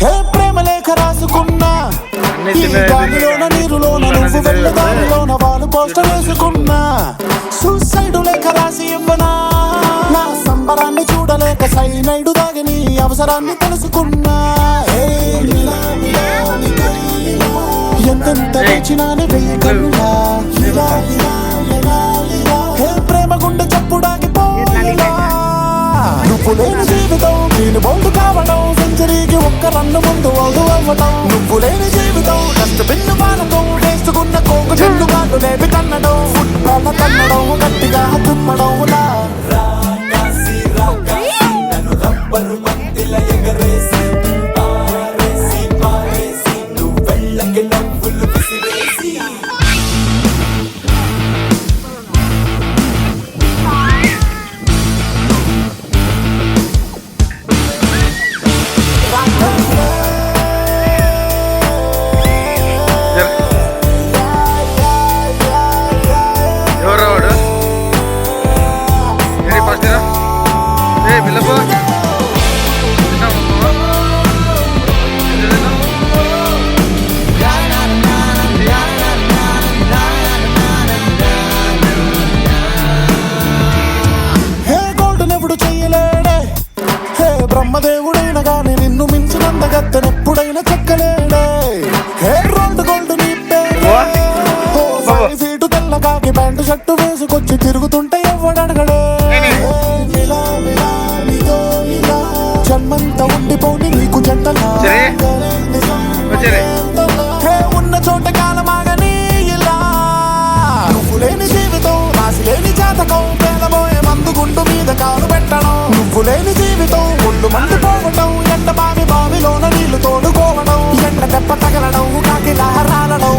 హే ప్రేమ లేఖ రాసుకున్నా గాలిలోన నీరులోన నువ్వు వెళ్ళ దారిలోన వాళ్ళు పోస్టర్ వేసుకున్నా సూసైడ్ లేఖ రాసి ఇవ్వనా నా సంబరాన్ని చూడలేక సైనైడు దాగి నీ అవసరాన్ని తెలుసుకున్నా ఎంతెంత వేచినాని వెయ్యి కన్నా ప్రేమ గుండె చప్పుడాగిపోయినా నువ్వు లేని జీవితం నేను బౌండు కావడం సెంచరీకి ఒక్క రన్ను ముందు అవుదు అవ్వటం నువ్వు లేని జీవితం డస్ట్ బిన్ను పానకం వేసుకున్న కోకు చెల్లు కాళ్ళు లేపి కన్నడం ఫుట్బాల్ కన్నడం గట్టిగా తుమ్మడం బ్రహ్మదేవుడైన గాని నిన్ను మించినందగత్తెనెప్పుడైనా చెక్కలేడే హే రోల్డ్ గోల్డ్ నీ పేరు సీటు తెల్లగాకి ప్యాంటు షర్టు వేసుకొచ్చి తిరుగుతుంటే ఎవడడగడే జన్మంతా ఉండిపోని నీకు జంటలా ఉన్న చోట కాలమాగని ఇలా నువ్వు లేని జీవితం రాసి లేని జాతకం పేదబోయే మందు గుండు మీద కాలు పెట్టడం నువ్వు లేని జీవితం ఒళ్ళు మందు పోవటం ఎండ బావిలోన నీళ్లు తోడుకోవడం ఎండ దెబ్బ తగలడం కాకిలా రాలడం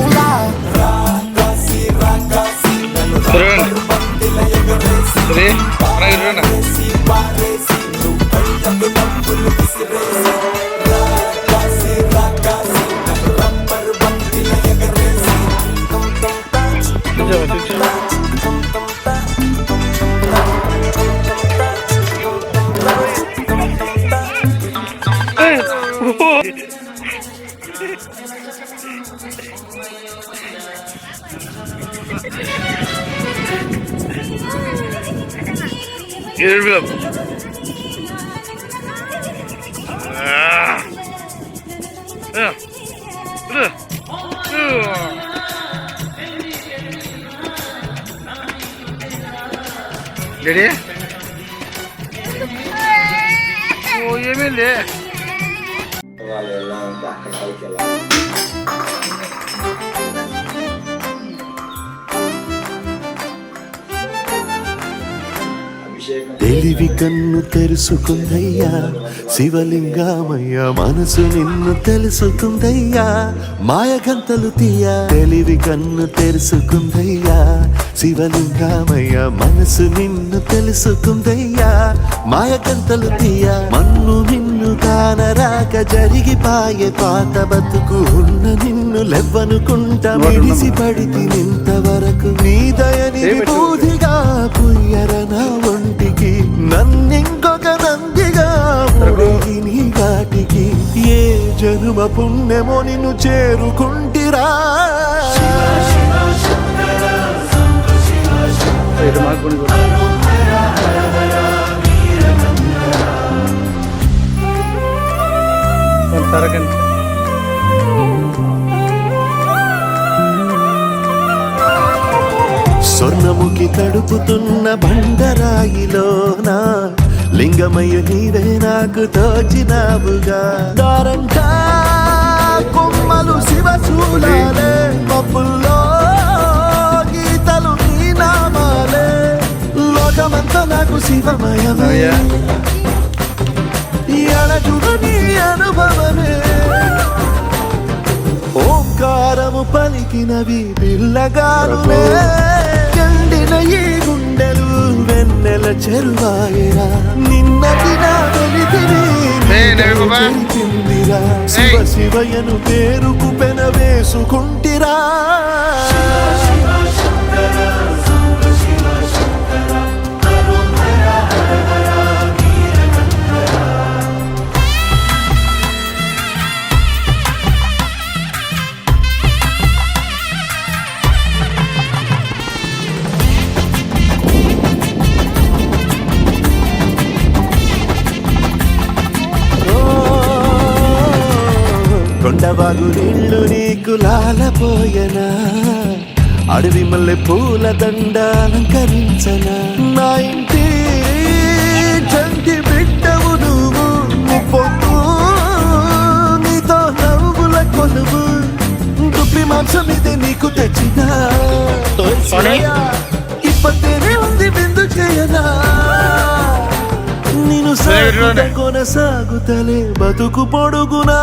డాడీ ఓ ఏమైంది తెలివి కన్ను తెరుసుకుందయ్యా శివలింగమయ్యా మనసు నిన్ను తెలుసుకుందయ్యా మాయగంతలు తీయ తెలివి కన్ను తెరుసుకుందయ్యా శివలింగమయ్యా మనసు నిన్ను తెలుసుకుందయ్యా మాయగంతలు తీయ మన్ను నిన్ను కానరాక జరిగిపాయే పాత బతుకు ఉన్న నిన్ను లెవ్వనుకుంటా మెడిసి పడితి నింతవరకు నీ దయని బూదిగా పుయ్యర నా ఒంటికి నన్నింకొక నందిగా ముడిగి నీ ఘాటికి ఏ జనుమ పుణ్యమో నిన్ను చేరుకుంటిరా స్వర్ణముఖి తడుపుతున్న బండరాయిలోన లింగమయ్య నీవే నాకు తోచినావుగా దారంట కొమ్మలు శివశూలాలే పప్పుల్లో గీతలు నీ నామాలే లోకమంతా నాకు శివమయమే అడచుడు నీ అనుభవమే ఓంకారము పలికినవి పిల్లగారులే ఎండిన ఈ గుండెలు వెన్నెల చెరువాయరా నిన్నటి నా వెలితిని చెరిపిందిరా శివ శివయను పేరుకు పెన వేసుకుంటిరా కొండవాగు నీళ్లు నీకు లాలపోయనా అడవి మల్లె పూల దండ అలంకరించనా నా ఇంటి చంటి బిడ్డవు నువ్వు పొద్దు నీతో నవ్వుల కొలువు దుప్పి మాంసం ఇది నీకు తెచ్చినా ఇప్పటినే ఉంది బిందు చేయనా నేను కొనసాగుతలే బతుకు పొడుగునా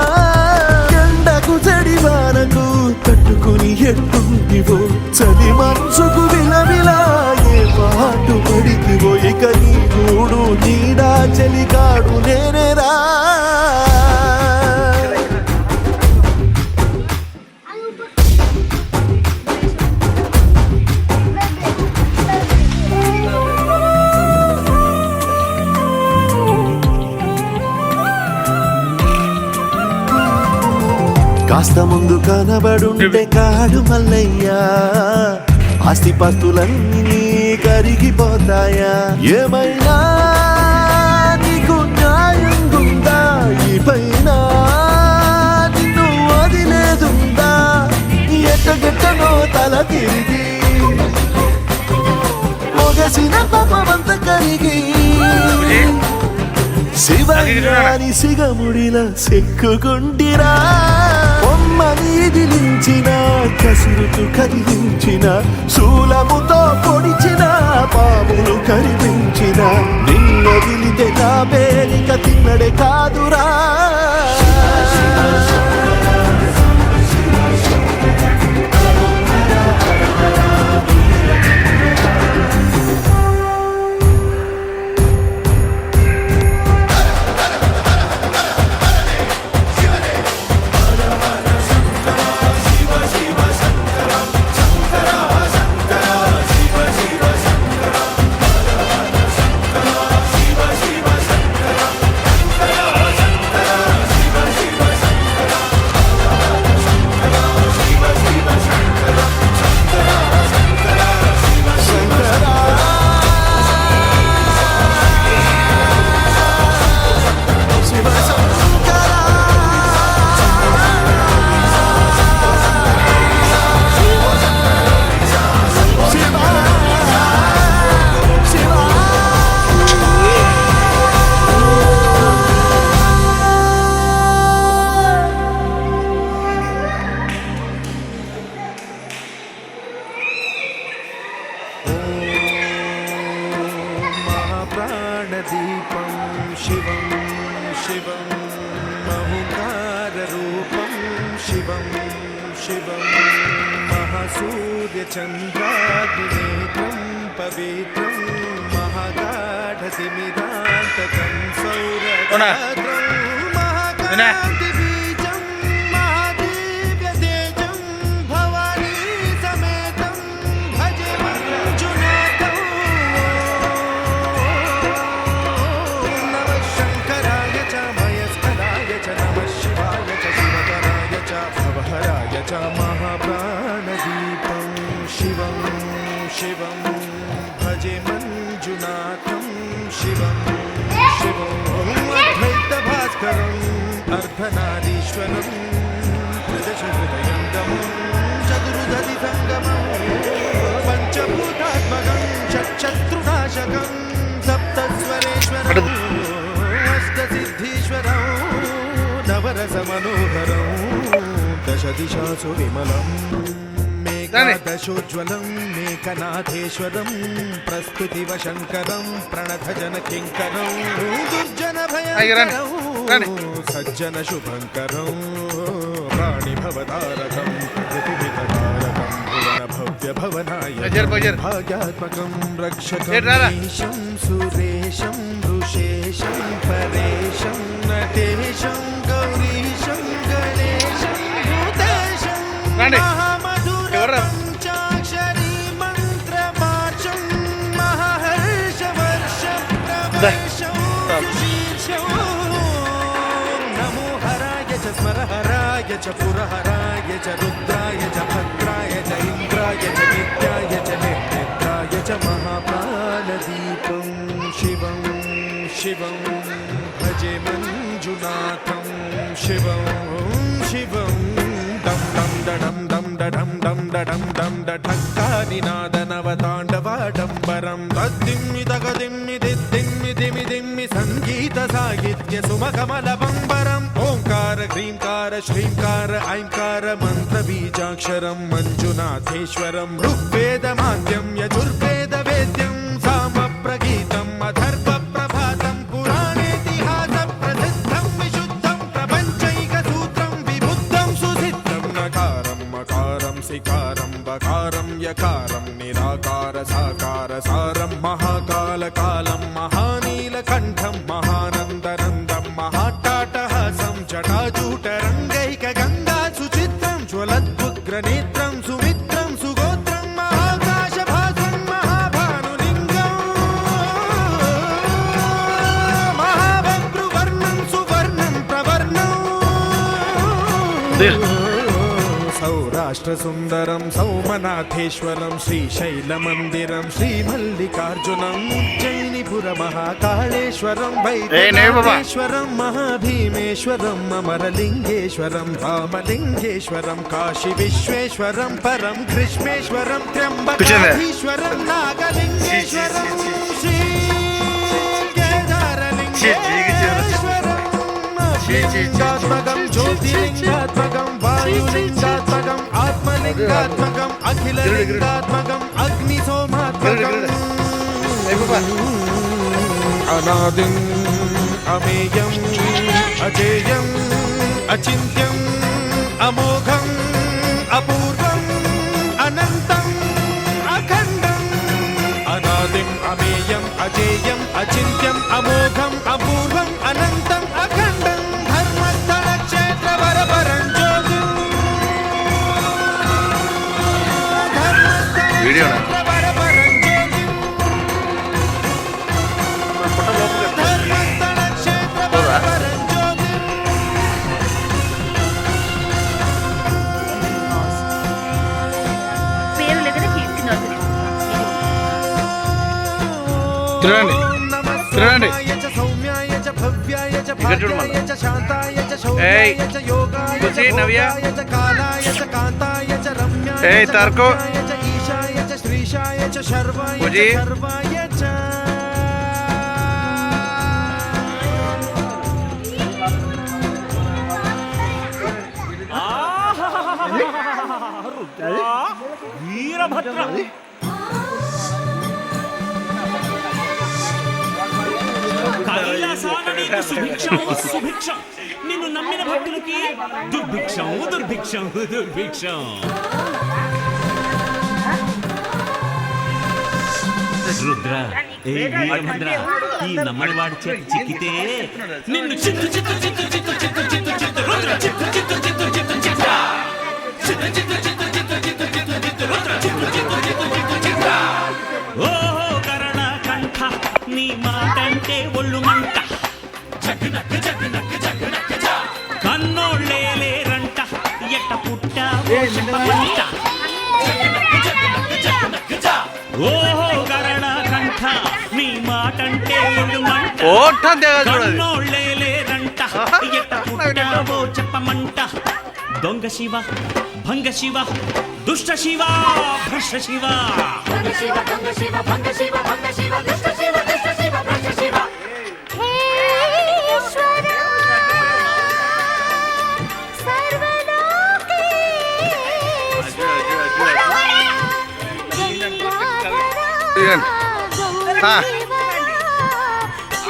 ఎండకు చెడివానకు తట్టుకుని ఎట్టుంటివో చలి మనసుకు విలవిలా ఏ పాటు పడితివో ఇక నీ గూడు నీడా చలికాడు నేనేరా కాస్త ముందు కనబడుంటే కాడు మల్లయ్యా ఆస్తిపాస్తులన్నీ కరిగిపోతాయా ఏమైనా నీకు న్యాయం గుందా ఈ పైన నిన్ను వదిలేదుందా ఎట్టగెట్టనో తల తిరిగి మొగసిన పాపమంత కరిగి శివగాని సిగముడిలా సిక్కుకుంటిరా బొమ్మని దిలించిన కసురుతూ కదిలించిన శూలముతో పొడిచిన పాములు కరిపించిన నిన్న విలితే నా పేరిక తిన్నడే కాదురా దీపం శివం శివం మహుకారూపం శివం శివం మహాసూర్యచంద్రాగ్నినేత్రం పవిత్రం మహాగాఢతిమిదాంతకం సౌరభద్రం మహాకాంతి బీజం మహాదివ్యతేజం భవానీ సమేతం భజే మంజునాథం శంకరాయ చ మయస్కరాయ చ నమః శివాయ చ శివకరాయ చ భవహరాయ చ మహాప్రాణదీపం శివం శివం భజే మంజునాథం శివం శివం అద్వైతభాస్కరం అర్ధనారీశ్వరం ప్రదశహృదయంగమం చతుర్దధి సంగమం పంచభూతాత్మకం షట్శత్రునాశకం సప్తస్వరేశ్వరం అష్టసిద్ధీశ్వరం నవరసమనోహరం దశదిశాసు విమలం మేఘాదశోజ్వలం మేఘనాథేశ్వరం ప్రస్తుతివ శంకరం ప్రణతజన కింకరం దుర్జన భయంకరం సజ్జన శుభంకరం ప్రాణిభవతారకం ప్రకృతివితారకం భువన భవ్య భవనాయ భాగ్యాత్మకం రక్షకం సురేశం ఋషేశం పరేశం నటేశం గౌరీశం గణేశం భూతేశం మహామధురం చాక్షరీ మంత్రమార్చం మహాహర్షవర్షం ప్రవేశం సుశీర్షం నమో హరాయ చ స్మరహరాయ చ పురహరాయ చ రుద్రాయ చ భద్రాయ చ ఇంద్రాయ చ నిత్యాయ చ నిర్నిద్రాయ చ మహాప్రాణదీపం శివం శివం భజే మంజునాథం శివం శివం డం డం డడం డం డడం డం డడం డం ఢక్కా నినాద నవతాండవాడంబరం తద్దిమ్మి తగదిమ్మి దిద్దిమ్మి దిమి దిమ్మి సంగీత సాహిత్య సుమకమల బంబరం ఓంకార హ్రీంకార శ్రీంకార ఐంకార మంత్ర బీజాక్షరం మంజునాథేశ్వరం ఋగ్వేద మాద్యం యజుర్వేద వేద్యం సామ ప్రగీతం అథర్వ ప్రభాతం పురాణేతిహాస ప్రసిద్ధం విశుద్ధం ప్రపంచైక సూత్రం విబుద్ధం సుసిద్ధం నకారం మకారం సికారం బకారం యకారం నిరాకార సాకార సారం మహాకాల కాలం మహానీలకంఠం మహానందనందం మహాటాటహాసం జటాజూటరంగైక గంగా సుచిత్రం జ్వలద్భుగ్రనేత్రం సుమిత్రం సుగోత్రం మహాకాశభాసం మహాభానులింగం మహాభద్రువర్ణం సువర్ణం ప్రవర్ణం సౌరాష్ట్ర సుందరం సౌమనాథేశ్వరం శ్రీశైలమందిరం శ్రీమల్లికార్జునం ఉజ్జయినిపుర మహాకాళేశ్వరం వైద్యేశ్వరం మహాభీమేశ్వరం అమరలింగేశ్వరం రామలింగేశ్వరం కాశీ విశ్వేశ్వరం పరం కృష్ణేశ్వరం త్ర్యంబకేశ్వరం నాగలింగేశ్వరం శ్రీ కేదారలింగేశ్వరం లింగాత్మకం జ్యోతిలింగాత్మకం వాయులింగాత్మకం ఆత్మలింగాత్మకం అఖిలలింగాత్మకం అగ్ని సోమాత్మకం అనాదిం అమేయం అజేయం అచింత్యం అమోఘం అపూర్వం అనంతం అఖండం అనాదిం అమేయం అజేయం అచింత్యం అమోఘం అపూర్వం అనంతం అఖండం ధర్మస్థల క్షేత్ర వరపరం జ్యోతిం ధర్మస్థల క్షేత్ర వరపరం జ్యోతిం ధర్మస్థల క్షేత్ర వరపరం జ్యోతిం పేరు దగ్గర కీర్తినోతులు తిరగండి తిరగండి ఇక్కడ చూడు మళ్ళా. ఏయ్, బుజ్జి, నవ్య. ఏయ్, తార్కో. బుజ్జి. వీరభద్ర కైలాసాన నీకు సుభిక్షం సుభిక్షం నిన్ను నమ్మిన భక్తులకి దుర్భిక్షం దుర్భిక్షం దుర్భిక్షం రుద్ర ఏ వీరభద్ర ఈ నమ్మని వాడి చేత చిక్కితే నిన్ను చిత్తు చిత్తు చిత్తు చిత్తు చిత్తు చిత్తు చిత్తు రుద్ర చిత్తు చిత్తు చిత్తు చిత్తు చిత్త చిత్తు చిత్తు చిత్తు చిత్తు చిత్తు చిత్తు చిత్తు రుద్ర చిత్తు చిత్తు చిత్తు చిత్తు చిత్త ఓహో కరణ కంఠ నీ మాటంటే ఒళ్ళు మంట జగనక్క జగనక్క జగనక్క జా కన్నోళ్ళే లేరంట ఎట్ట పుట్టావో చెప్పమంట జగనక్క జగనక్క జగనక్క జా ఓహో కరణ కంఠ నీ మాటంటే ఒళ్ళు మంట కన్నోళ్ళే లేరంట ఎట్ట పుట్టావో చెప్పమంట దొంగ శివ భంగ శివ దుష్ట శివ భ్రష్ట శివ భంగ శివ భంగ శివ భంగ శివ భంగ శివ దుష్ట శివ దుష్ట శివ భ్రష్ట శివ హే ఈశ్వర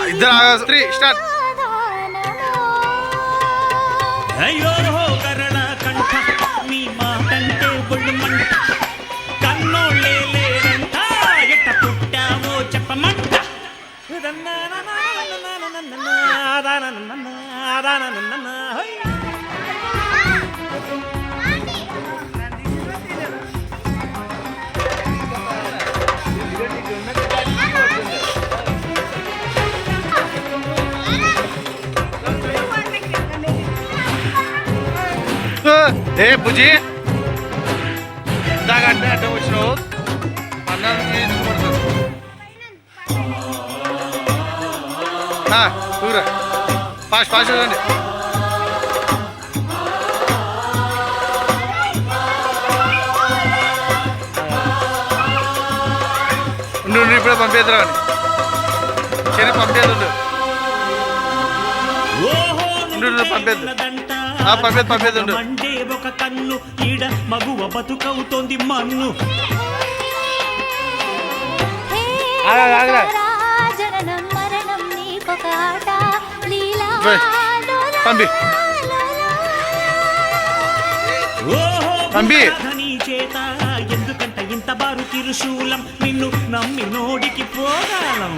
ఇద్దరు స్త్రీ స్టార్ట్ అయ్యో కరణ కంఠ నీ మాటంటే ఒళ్ళు మంట కన్నోళ్ళే లేరంట ఎట్ట పుట్టావో చెప్పమంట ఏ బుజ్జి ఇందాక అంటే అడ్డం వచ్చినావు అన్నానికి చూరా ఫాస్ట్ ఫాస్ట్ చూడండి ఇప్పుడే పంపేద్దరా శని పంపేదుండు పంపేదుండు మండే ఒక కన్ను ఈడ మగువ బతుకవుతోంది మన్ను జననం మరణం నీకొక ఆట లీలా పంపి పంపి నీ చేత ఎందుకంట ఇంత బారు తిరుశూలం నిన్ను నమ్మి నోడికి పోగాలం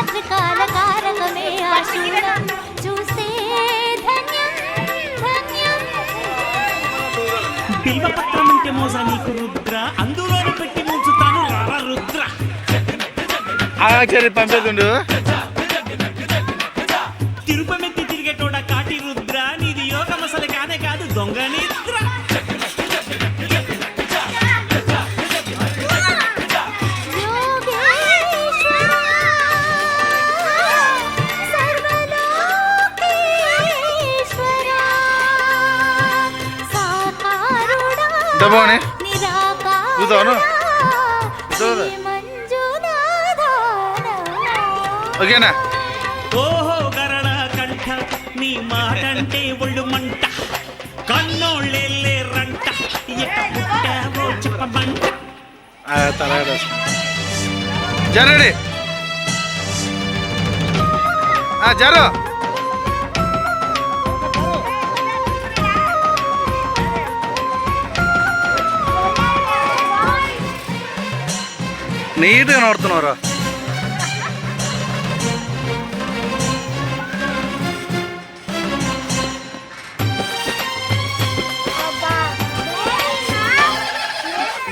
త్రికాలకారకమే ఆశూలం చూస్తే ధన్యం ధన్యం బిల్వపత్రం అంటే మోస నీకు రుద్ర అందులోని పెట్టి ముంచుతాను రుద్ర ఆచార్య పంపేదుండు తిరుపమెత్తి తిరిగేటోడ కాటి రుద్ర నీది యోగం అసలు కానే కాదు దొంగ నిద్ర డబ్బోని చూద్దాను ఓకేనా ఓహో గరళ కంఠ నీ మాటంటే ఒళ్ళు మంట కన్నోళ్ళే రంట ఎక్క పుట్టావో చెప్పమంట జరడి జరు నీట్గా నడుతున్నారా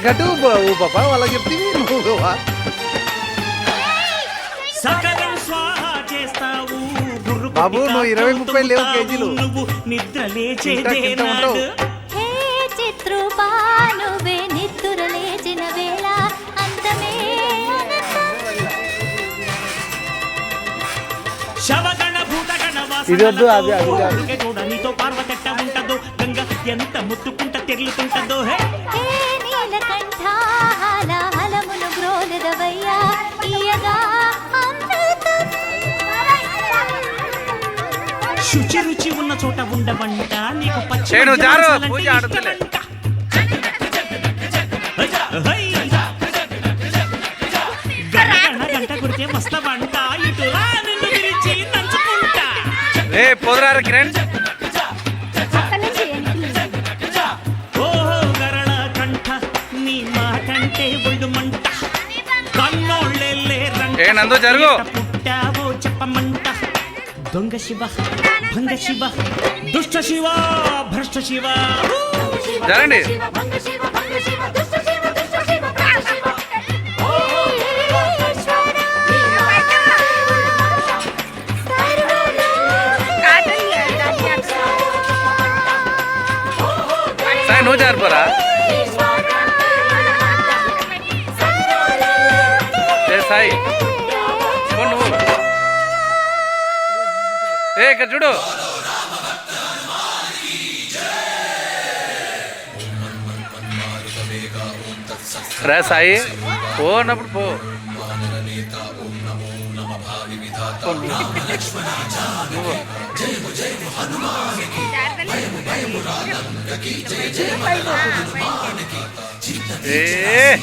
గటు పాప వాళ్ళకి చెప్తే నువ్వు సకలం స్వాహా చేస్తావు బాబు నువ్వు 20-30 లేవు కేజీలు నువ్వు నిద్ర ఉంటావు. లేచేదేనాడు హే చిత్రూపా నువ్వే నిద్ర లేచిన వేళ అంతమే శవగణ భూతగణ ఇది వద్దు, అది కాదు. చూడ నీతో పార్వతెట్ట ఉంటదో గంగ ఎంత ముత్తుకుంట తెరులుతుంటదో హే హే నీలకంఠ హాలమును గ్రోలెదవయ్యా ఇయగా అమృతం శుచి రుచి ఉన్న చోట ఉండవంట నీకు పచ్చి చేను జారు, మధ్యాహ్నాలంటే పూజ ఆడుతులే. ఇష్టమంట. హై. గణ గంట కొడితే వస్తావంట ఇటు రా నిన్ను విరిచి నంచుకుంటా ఏ పోదరారు కిరణ్ ఓహో గరళ కంఠ నీ మాటంటే ఒళ్ళు మంట కన్నోళ్ళే రంట ఏ నందు జరుగు. పుట్టావో చెప్పమంట దొంగ శివ భంగ శివ దుష్ట శివ భ్రష్ట శివ జరండి సాయి నువ్వు జారిపోరా ఏ సాయి పో నువ్వు ఏ ఇక్కడ చూడు రా సాయి పో అన్నప్పుడు పో నువ్వు. ఏ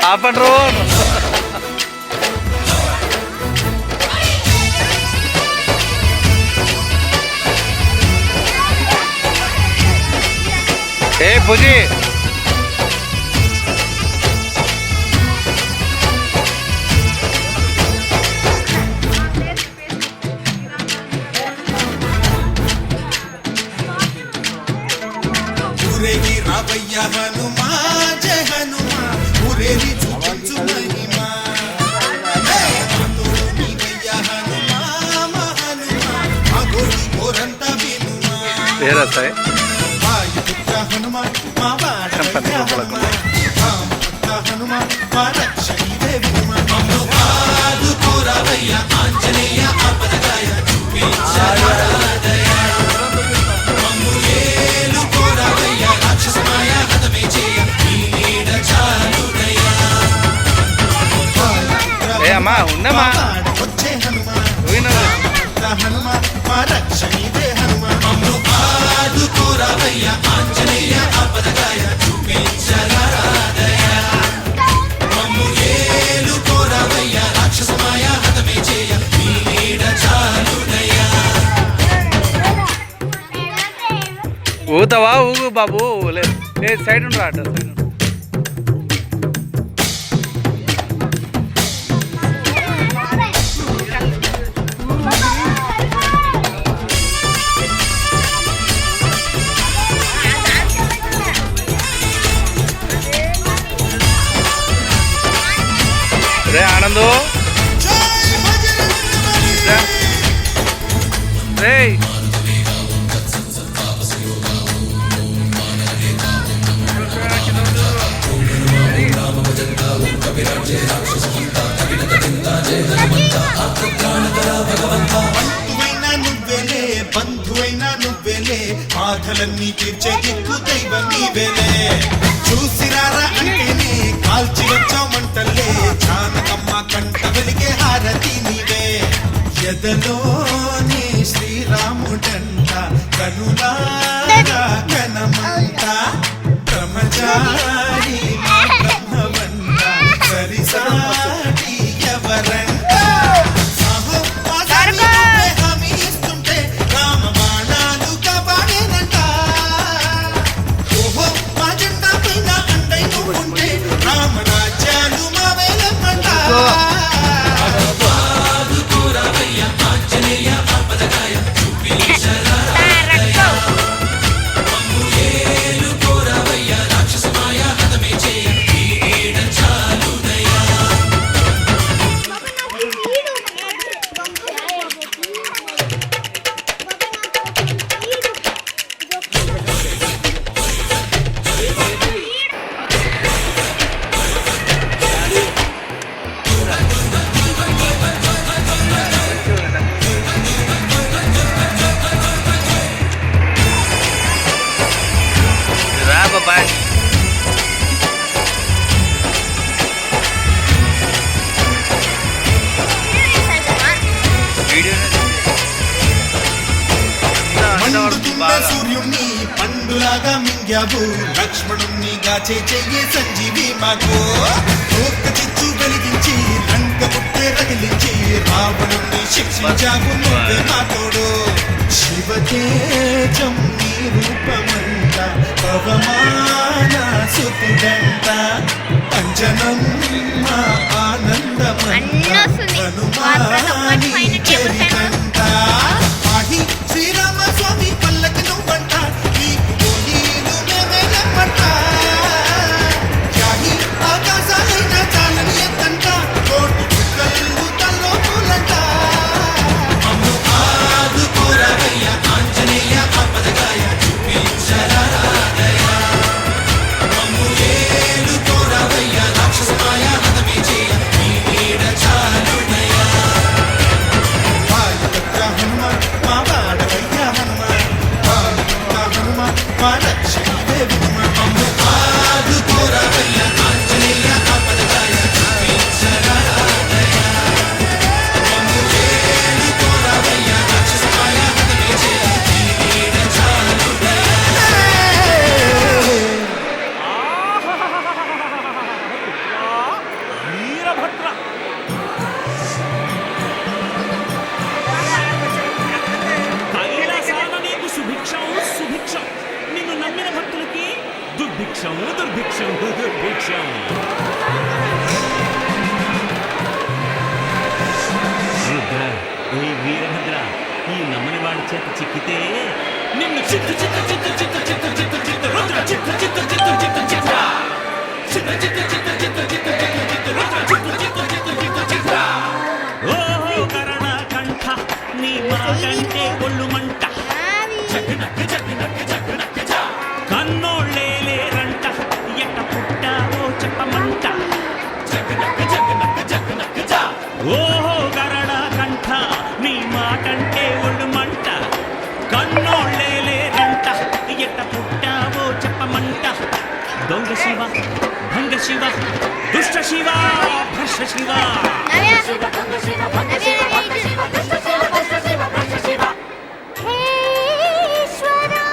ఆపండి రో ఏ పూజీ ఊరేగి రావయ్య హనుమా జయ హనుమా ఊరేగి చూపించు మహిమా ఏరా సాయి వాయుపుత్ర హనుమాన్ మా వాడవయ్య హనుమాన్ రామపుత్ర హనుమాన్ మా రక్షణీదే వినుమాన్ మమ్ము ఆదుకోరావయ్య ఆంజనేయ ఆపదగాయ చూపించరాదయ మమ్ము ఏలుకోరావయ్య రాక్షసమాయ హతమే చేయ ఈ నీడ చాలుదయ ఏ అమ్మా ఉన్నమ్మా వచ్చే హనుమాన్ పోయినా హనుమాన్ మా రక్షణీదే హనుమాన్ మమ్ము ఆదుకోరావయ్య ఆంజనేయ ఆపదగాయ చూపించరాదయ మమ్ము ఏలుకోరావయ్య రాక్షసమాయ హతమే చేయ ఈ నీడ చాలుదయ ఊతావా ఊగు బాబు లే సైడ్ ఉండు అట సైడ్ రే ఆనందు రే బంధువైనా నువ్వేలే బంధువైనా నువ్వేలే బాధలన్నీ తీర్చే దిక్కు దైవం నీవేలే చూసిరారా అంటేనే కాల్చి వచ్చామంటలే జానకమ్మ కంట వెలిగే హారతి నీవే ఎదలోనే శ్రీరాముడంట కనులారా కనమంట బ్రహ్మచారి మా బ్రహ్మవంట సరిసాటి ఎవరంట రా బాబాయ్ మండుతున్న సూర్యుణ్ణి పండులాగా మింగావు లక్ష్మణుణ్ణి గాచే చెయ్యి సంజీవి మాకు ఒక్క చిచ్చు వెలిగించి లంక పుట్టే రగిలించి రావణుణ్ణి శిక్షించావు నువ్వే మా తోడు శివతేజం నీ రూపమంట పవమాన సుతుడంట అంజనం మా ఆనందమంట హనుమాని చరితంట ఆహి శ్రీరామ స్వామి పల్లకి నువ్వంట నీకు పోలీలు మేమేనమ్మంట యాహి ఆకాశాలైన చాలని ఎత్తంట కోటి చుక్కలు తల్లో పూలంట మమ్ము ఆదుకోరావయ్య ఆంజనేయ ఆపదగాయ చూపించరాదయ మమ్ము ఏలుకోరావయ్య రాక్షసమాయ హతమే చేయ ఈ నీడ చాలుదయ వాయుపుత్ర హనుమాన్ మా వాడవయ్య హనుమాన్ వాయుపుత్ర హనుమాన్ మా రక్షణీదే వినుమాన్ మమ్ము ఆదుకోరావయ్య ఆంజనేయ ఆపదగాయ చూపించరాదయ మమ్ము ఏలుకోరావయ్య రాక్షసమాయ హతమే చేయ ఈ నీడ చాలుదయ వీరభద్ర కైలాసాల నీకు సుభిక్షం సుభిక్షం నిన్ను నమ్మిన భక్తులకి దుర్భిక్షం దుర్భిక్షం దుర్భిక్షం రుద్ర ఏ వీరభద్ర ఈ నమ్మని వాడి చేత చిక్కితే నిన్ను చిత్తు చిత్తు చిత్తు చిత్తు చిత్తు చిత్తు చిత్తు రుద్ర చిత్తు చిత్తు చిత్తు చిత్తు చిత్త చిత్తు చిత్తు చిత్తు చిత్తు చిత్తు చిత్తు చిత్తు రుద్ర చిత్తు చిత్తు చిత్తు చిత్తు చిత్త ఓ కరణ కంఠ నీ మా కంటే ఒళ్ళు మంట జగనక్క జగన కన్నోళ్ళే లేరంట ఎట్ట పుట్టావో చెప్పమంట దొంగ శివ భంగ శివ దుష్ట శివ భ్రష్ట శివ శివ భంగ శివ భంగ శివ భంగ శివ దుష్ట శివ భ్రష్ట శివ భ్రష్ట శివ హే ఈశ్వరా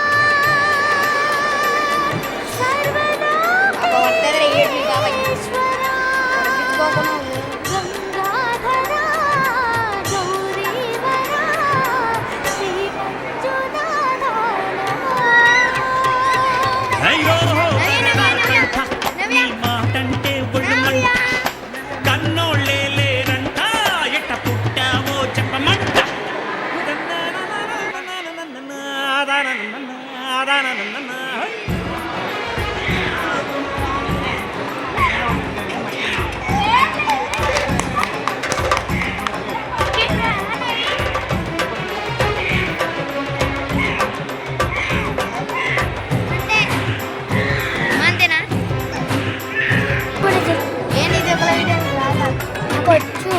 అయ్యో గరడాకంఠ నీ మాటంటే ఒళ్ళు మంట కన్నోళ్ళే లేరంట ఎట్ట పుట్టావో చెప్పమంట అంతేనా ఏంటి కొచ్చు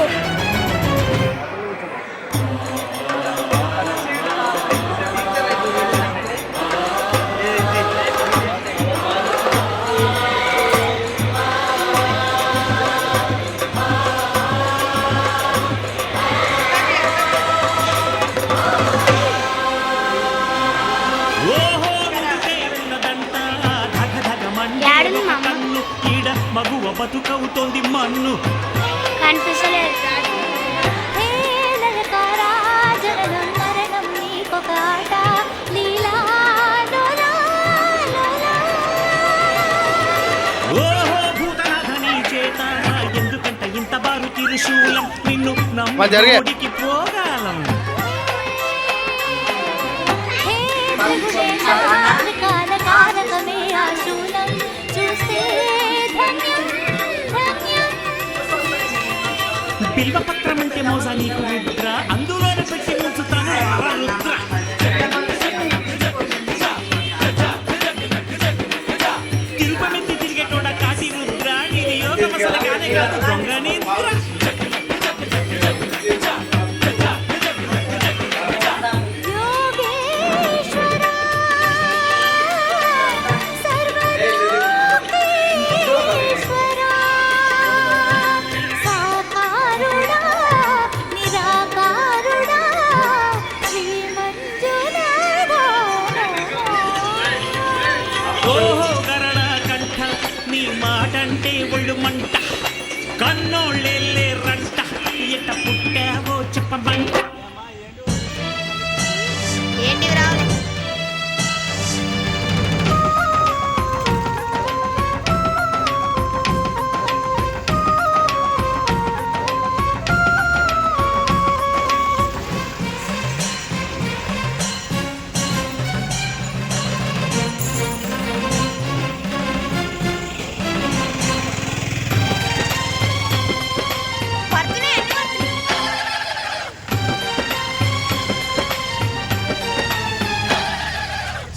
ఓహో నుదుటే ఉన్నదంట ధగ ధగ మండే యాడుంది ఒక మా అమ్మ? కన్ను ఈడ మగువ బతుకవుతోంది మన్ను కనిపిస్తలేదు హే లలకారా జననం మరణం నీకొక ఆట లీలా లోలా లోలా ఓహో భూతనాథ నీ చేత ఎందుకంట ఇంత బారు తిరుశూలం నిన్ను మా జరిగే. నమ్మడికి పోగాలం హే జగదేశ కాల కారకమే ఆశూలం చూస్తే ధన్యం ధన్యం బిల్వపత్రం అంటే మోసా నీకు రుద్ర అందులోనే పెట్టి ఉంచుతాను రుద్ర తిరుపమెత్తి తిరిగేటోడ కాటి రుద్ర ఇది యోగం అసలు కానే కాదు దొంగ నిద్ర యోగేశ్వరా సర్వలోకేశ్వరా సాకారుడా నిరాకారుడా శ్రీమంజునాథా ఓహో గరడా కంఠ నీ మాటంటే ఒళ్ళు మంట కన్నోళ్ళే రంట ఎట్ట పుట్టావో చెప్పమంట ఏంటి రావాలి పడుతున్నాయి అన్ని పడుతున్నాయి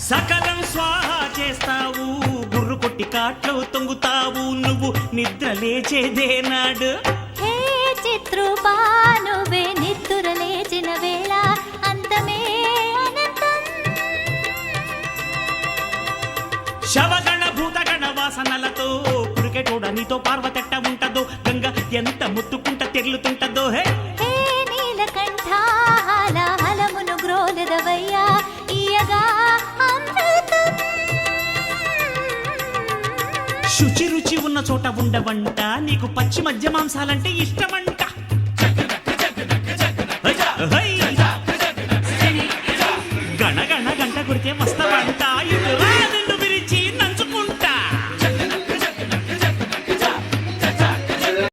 సకలం స్వాహ చేస్తావు గుర్రు కొట్టి కాట్లో తొంగుతావు నువ్వు నిద్ర లేచేదేనాడు హే చిత్రూపానువే నిద్దుర లేచిన వేళ అంతమే అనంతం శవగణ భూతగణ వాసనలతో పురికెటోడ నీతో పార్వతెట్ట ఉంటదో గంగ ఎంత ముత్తుకుంట తెర్లుతుంటదో హే హే నీలకంఠ హాలమును గ్రోలదవయ్యా ఇయగా అమృతం శుచి రుచి ఉన్న చోట ఉండవంట నీకు పచ్చి మధ్య మాంసాలంటే ఇష్టమంట హై, హై. గణ గణ గంట కొడితే వస్తా